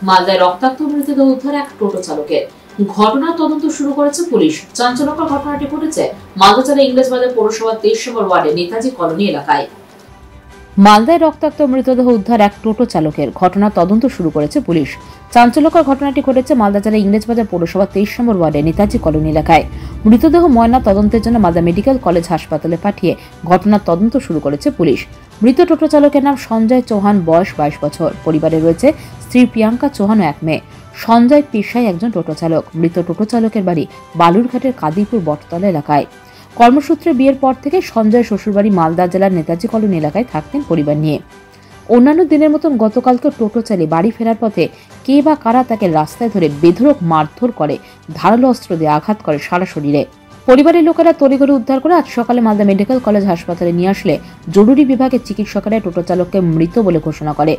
মালদায় রক্তাক্ত মৃতদেহ উদ্ধার এক টোটো চালকের। ঘটনার তদন্ত শুরু করেছে পুলিশ। চাঞ্চল্যকর ঘটনাটি ঘটেছে মালদা জেলার ইংরেজবাজার পৌরসভার 23 নম্বর ওয়ার্ডের নেতাজি কলোনি এলাকায়। মালদায় রক্তাক্ত মৃতদেহ উদ্ধার এক টোটো চালকের। ঘটনার তদন্ত শুরু করেছে পুলিশ। চাঞ্চল্যকর ঘটনাটি ঘটেছে মালদা জেলার ইংরেজবাজার পৌরসভার 23 নম্বর ওয়ার্ডের নেতাজি কলোনি এলাকায়। মৃতদেহ ময়না তদন্তের জন্য মালদা মেডিকেল কলেজ হাসপাতালে পাঠিয়ে ঘটনার তদন্ত শুরু করেছে পুলিশ। মৃত টোটো চালকের নাম সঞ্জয় চৌহান, বয়স 22 বছর। পরিবারে রয়েছে স্ত্রী প্রিয়াঙ্কা চৌহান ও এক মেয়ে। সঞ্জয় পেশায় একজন টোটো চালক। মৃত টোটো চালকের বাড়ি বালুরঘাটের কাদিপুর বটতলা এলাকায়। কর্মসূত্রে বিয়ের পর থেকে সঞ্জয় শ্বশুরবাড়ি মালদা জেলার নেতাজি কলোনি এলাকায় থাকতেন পরিবার নিয়ে। অন্যান্য দিনের মতন গতকালকে টোটো চালিয়ে বাড়ি ফেরার পথে কে বা কারা তাকে রাস্তায় ধরে বেধড়ক মারধর করে, ধারালো অস্ত্র দিয়ে আঘাত করে সারা শরীরে। পরিবারের লোকেরা তড়িঘড়ি উদ্ধার করে আজ সকালে মালদা মেডিকেল কলেজ হাসপাতালে নিয়ে আসলে জরুরি বিভাগের চিকিৎসকেরা টোটো চালককে মৃত বলে ঘোষণা করে।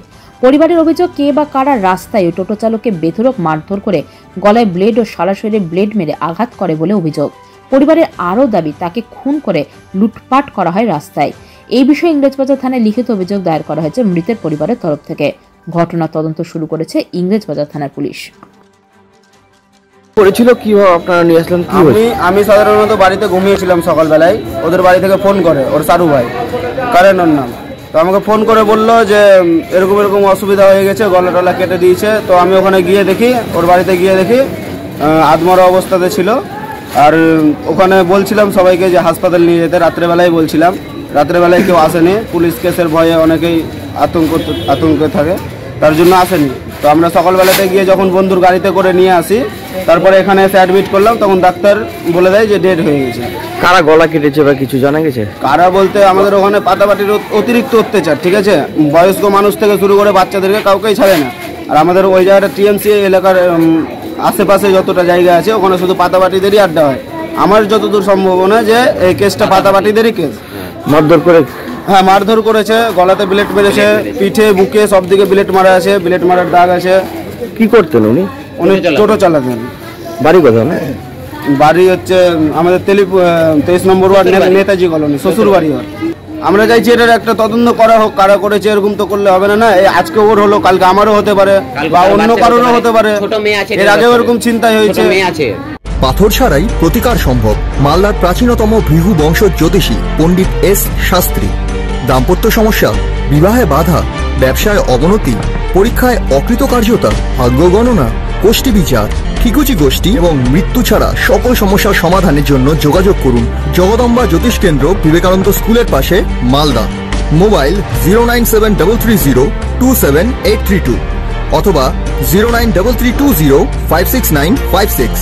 পরিবারের অভিযোগ, কে বা কারা রাস্তায় ওই টোটো চালককে বেধড়ক মারধর করে গলায় ব্লেড ও সারা শরীরে ব্লেড মেরে আঘাত করে বলে অভিযোগ। পরিবারের আরও দাবি, তাকে খুন করে লুটপাট করা হয় রাস্তায়। এই বিষয়ে ইংরেজবাজার থানায় লিখিত অভিযোগ দায়ের করা হয়েছে মৃতের পরিবারের তরফ থেকে। ঘটনার তদন্ত শুরু করেছে ইংরেজবাজার থানার পুলিশ। করেছিল কি আপনারা নিয়ে আসলেন? আমি সাধারণত বাড়িতে ঘুমিয়েছিলাম, সকালবেলায় ওদের বাড়ি থেকে ফোন করে, ওর সারু ভাই কারেন ওর নাম, তো আমাকে ফোন করে বললো যে এরকম এরকম অসুবিধা হয়ে গেছে, গলা টলা কেটে দিয়েছে। তো আমি ওখানে গিয়ে দেখি, ওর বাড়িতে গিয়ে দেখি আধমরা অবস্থাতে ছিল। আর ওখানে বলছিলাম সবাইকে যে হাসপাতাল নিয়ে যেতে, রাত্রেবেলায় বলছিলাম। রাত্রেবেলায় কেউ আসেনি, পুলিশ কেসের ভয়ে অনেকেই আতঙ্কে থাকে, তার জন্য আসেনি। তো আমরা সকালবেলাতে গিয়ে যখন বন্ধুর গাড়িতে করে নিয়ে আসি, তারপরে এখানে এসে অ্যাডমিট করলাম, তখন ডাক্তার বলে দেয় যে ডেড হয়ে গেছে। কারা গলা কেটেছে বা কিছু জানা গেছে? কারা বলতে আমাদের ওখানে পাতাপাটির অতিরিক্ত অত্যাচার, ঠিক আছে, বয়স্ক মানুষ থেকে শুরু করে বাচ্চাদেরকে কাউকেই ছাড়ে না। আর আমাদের ওই জায়গাটা টিএমসি এলাকার আশেপাশে যতটা জায়গা আছে ওখানে শুধু পাতাপাটিদেরই আড্ডা হয়। আমার যতদূর সম্ভাবনা যে এই কেসটা পাতাপাটিদেরই কেস। মারধর করে? হ্যাঁ, মারধর করেছে, গলাতে ব্লেড মেরেছে, পিঠে বুকে সব দিকে ব্লেড মারা আছে, ব্লেড মারার দাগ আছে। কি করতেন উনি? উনি টোটো চালাতেন। বাড়ি কোথায়? বাড়ি হচ্ছে আমাদের 23 নম্বর ওয়ার্ড নেতাজি কলোনি, শ্বশুর বাড়ি ওর। আমরা চাইছি এটার একটা তদন্ত করা হোক, কারা করেছে। এরকম তো করলে হবে না। এই আজকে ওর হলো, কালকে আমারও হতে পারে বা অন্য কারোরও হতে পারে। এর আগেও এরকম চিন্তাই হয়েছে। পাথর ছাড়াই প্রতিকার সম্ভব। মালদার প্রাচীনতম ভৃগু বংশ জ্যোতিষী পণ্ডিত এস শাস্ত্রী। দাম্পত্য সমস্যা, বিবাহে বাধা, ব্যবসায় অবনতি, পরীক্ষায় অকৃতকার্যতা, ভাগ্য গণনা, গোষ্ঠী বিচার, ঠিকুচি গোষ্ঠী এবং মৃত্যু ছাড়া সকল সমস্যার সমাধানের জন্য যোগাযোগ করুন জগদম্বা জ্যোতিষ কেন্দ্র, বিবেকানন্দ স্কুলের পাশে, মালদা। মোবাইল 09730278332 অথবা 09332056956।